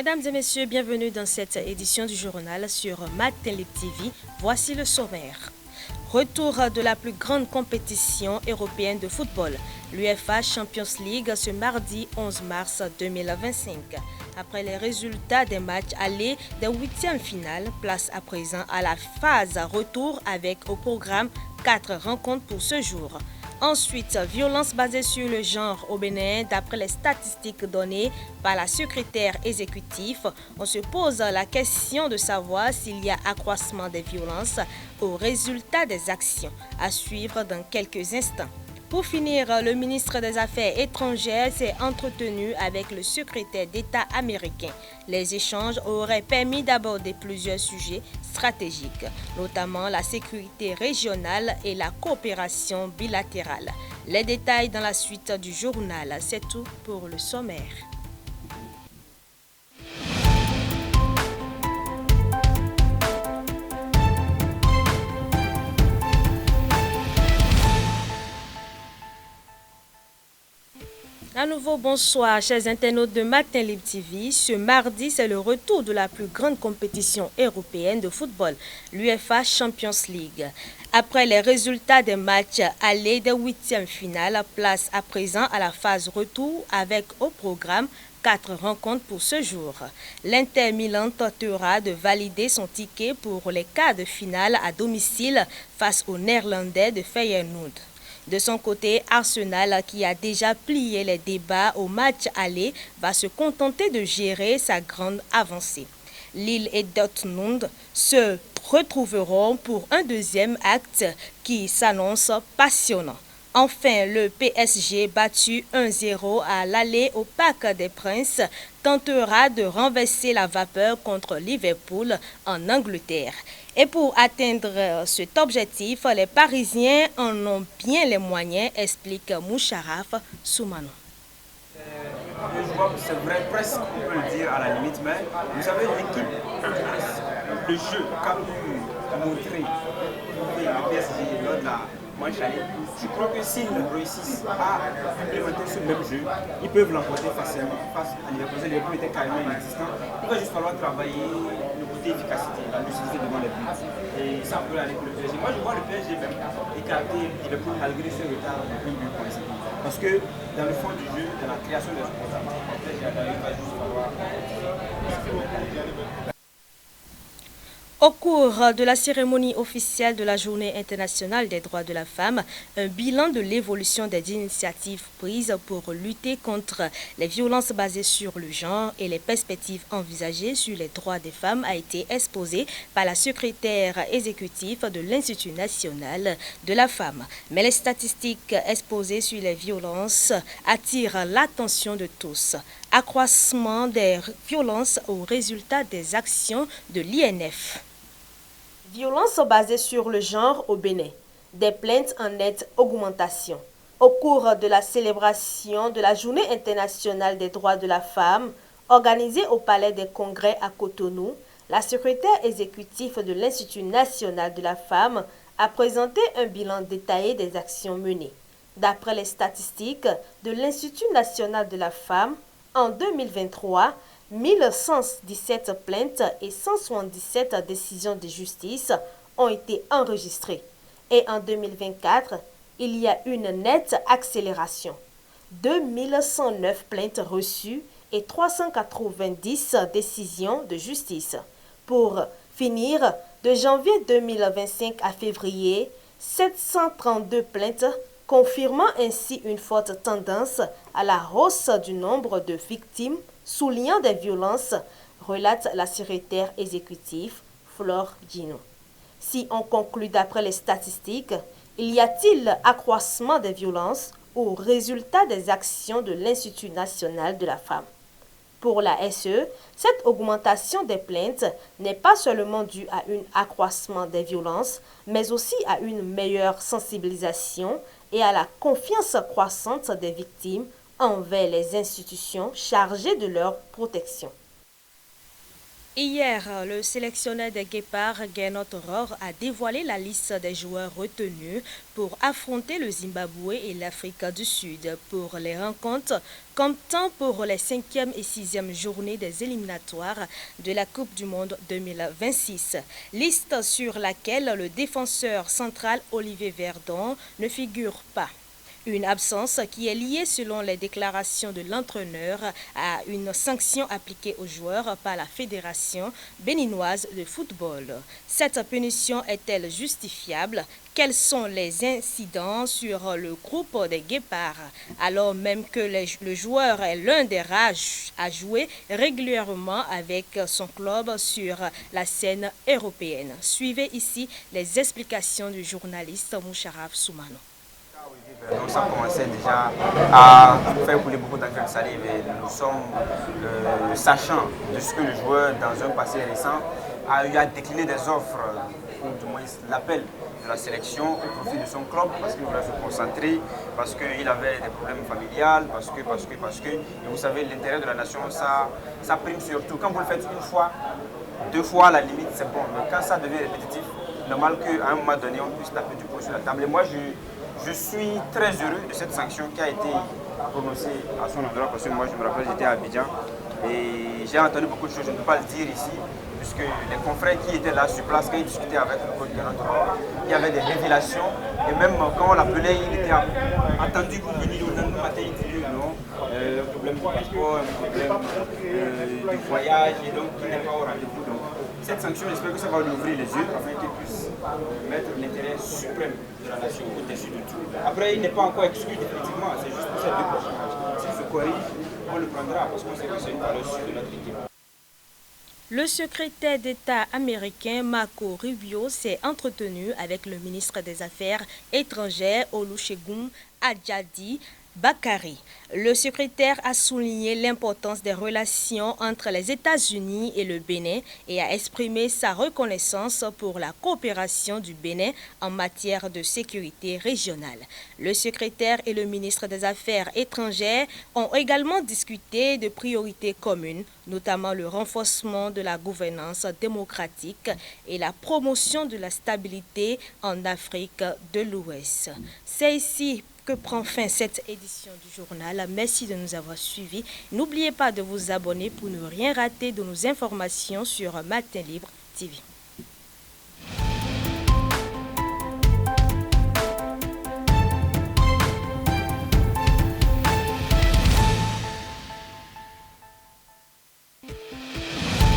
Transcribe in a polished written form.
Mesdames et messieurs, bienvenue dans cette édition du journal sur Matin Libre TV. Voici le sommaire. Retour de la plus grande compétition européenne de football, l'UEFA Champions League ce mardi 11 mars 2025. Après les résultats des matchs allés des huitièmes finales, place à présent à la phase retour avec au programme 4 rencontres pour ce jour. Ensuite, violence basée sur le genre au Bénin. D'après les statistiques données par la secrétaire exécutive, on se pose la question de savoir s'il y a accroissement des violences au résultat des actions. À suivre dans quelques instants. Pour finir, le ministre des Affaires étrangères s'est entretenu avec le secrétaire d'État américain. Les échanges auraient permis d'aborder plusieurs sujets stratégiques, notamment la sécurité régionale et la coopération bilatérale. Les détails dans la suite du journal. C'est tout pour le sommaire. À nouveau, bonsoir, chers internautes de Matin Libre TV. Ce mardi, c'est le retour de la plus grande compétition européenne de football, l'UEFA Champions League. Après les résultats des matchs allés des huitièmes finales, place à présent à la phase retour avec au programme 4 rencontres pour ce jour. L'Inter Milan tentera de valider son ticket pour les quarts de finale à domicile face aux Néerlandais de Feyenoord. De son côté, Arsenal, qui a déjà plié les débats au match aller, va se contenter de gérer sa grande avancée. Lille et Dortmund se retrouveront pour un deuxième acte qui s'annonce passionnant. Enfin, le PSG, battu 1-0 à l'aller au Parc des Princes, tentera de renverser la vapeur contre Liverpool en Angleterre. Et pour atteindre cet objectif, les Parisiens en ont bien les moyens, explique Moucharaf Soumano. C'est vrai, presque, on peut le dire à la limite, mais vous savez, l'équipe, le jeu qu'a pu montrer le PSG lors de la match aller, je crois que s'ils réussissent à implémenter ce même jeu, ils peuvent l'emporter facilement face à Liverpool. Liverpool était carrément inexistant. Il va juste falloir travailler le côté efficacité, la lucidité devant les buts. Et ça peut aller pour le PSG. Moi, je vois le PSG même écarter Liverpool malgré ce retard de 1 but pour l'instant. Parce que dans le fond du jeu, dans la création des opportunités, le PSG va juste falloir. Au cours de la cérémonie officielle de la Journée internationale des droits de la femme, un bilan de l'évolution des initiatives prises pour lutter contre les violences basées sur le genre et les perspectives envisagées sur les droits des femmes a été exposé par la secrétaire exécutive de l'Institut national de la femme. Mais les statistiques exposées sur les violences attirent l'attention de tous. Accroissement des violences au résultat des actions de l'INF. Violences basées sur le genre au Bénin. Des plaintes en nette augmentation. Au cours de la célébration de la Journée internationale des droits de la femme, organisée au Palais des Congrès à Cotonou, la secrétaire exécutive de l'Institut national de la femme a présenté un bilan détaillé des actions menées. D'après les statistiques de l'Institut national de la femme, en 2023, 1117 plaintes et 177 décisions de justice ont été enregistrées. Et en 2024, il y a une nette accélération. 2109 plaintes reçues et 390 décisions de justice. Pour finir, de janvier 2025 à février, 732 plaintes confirmant ainsi une forte tendance à la hausse du nombre de victimes soulignant des violences, relate la secrétaire exécutive Flore Gino. Si on conclut d'après les statistiques, il y a-t-il accroissement des violences au résultat des actions de l'Institut national de la femme? Pour la SE, cette augmentation des plaintes n'est pas seulement due à un accroissement des violences, mais aussi à une meilleure sensibilisation et à la confiance croissante des victimes envers les institutions chargées de leur protection. Hier, le sélectionneur des Guépards, Gernot Rohr, a dévoilé la liste des joueurs retenus pour affronter le Zimbabwe et l'Afrique du Sud pour les rencontres, comptant pour les 5e et 6e journées des éliminatoires de la Coupe du Monde 2026. Liste sur laquelle le défenseur central Olivier Verdon ne figure pas. Une absence qui est liée, selon les déclarations de l'entraîneur, à une sanction appliquée aux joueurs par la Fédération béninoise de football. Cette punition est-elle justifiable? Quels sont les incidents sur le groupe des Guépards, alors même que le joueur est l'un des rares à jouer régulièrement avec son club sur la scène européenne? Suivez ici les explications du journaliste Moucharaf Soumano. Donc ça commençait déjà à faire couler beaucoup d'encre de salive et nous sommes sachant de ce que le joueur dans un passé récent a eu à décliner des offres, ou du moins l'appel de la sélection au profit de son club parce qu'il voulait se concentrer, parce qu'il avait des problèmes familiales, parce que. Et vous savez, l'intérêt de la nation, ça prime surtout. Quand vous le faites une fois, 2 fois, à la limite, c'est bon. Mais quand ça devient répétitif, normal qu'à un moment donné, on puisse taper du poing sur la table. Et moi, je suis très heureux de cette sanction qui a été prononcée à son endroit parce que moi je me rappelle, j'étais à Abidjan et j'ai entendu beaucoup de choses, je ne peux pas le dire ici, puisque les confrères qui étaient là sur place, quand ils discutaient avec le coach de notre rôle, il y avait des révélations et même quand on l'appelait, il était attendu pour venir au lendemain matin, il disait non, un problème de passeport, un problème de voyage et donc il n'est pas au rendez-vous. Cette sanction, j'espère que ça va lui ouvrir les yeux afin qu'il puisse mettre l'intérêt suprême de la nation au-dessus de tout. Après, il n'est pas encore exclu définitivement, c'est juste pour ces 2 prochains matchs. S'il se corrige, on le prendra parce qu'on sait que c'est une valeur sûre de notre équipe. Le secrétaire d'État américain Marco Rubio s'est entretenu avec le ministre des Affaires étrangères Olusegun Adjadi Bakari. Le secrétaire a souligné l'importance des relations entre les États-Unis et le Bénin et a exprimé sa reconnaissance pour la coopération du Bénin en matière de sécurité régionale. Le secrétaire et le ministre des Affaires étrangères ont également discuté de priorités communes, notamment le renforcement de la gouvernance démocratique et la promotion de la stabilité en Afrique de l'Ouest. C'est ici que prend fin cette édition du journal. Merci de nous avoir suivis. N'oubliez pas de vous abonner pour ne rien rater de nos informations sur Matin Libre TV.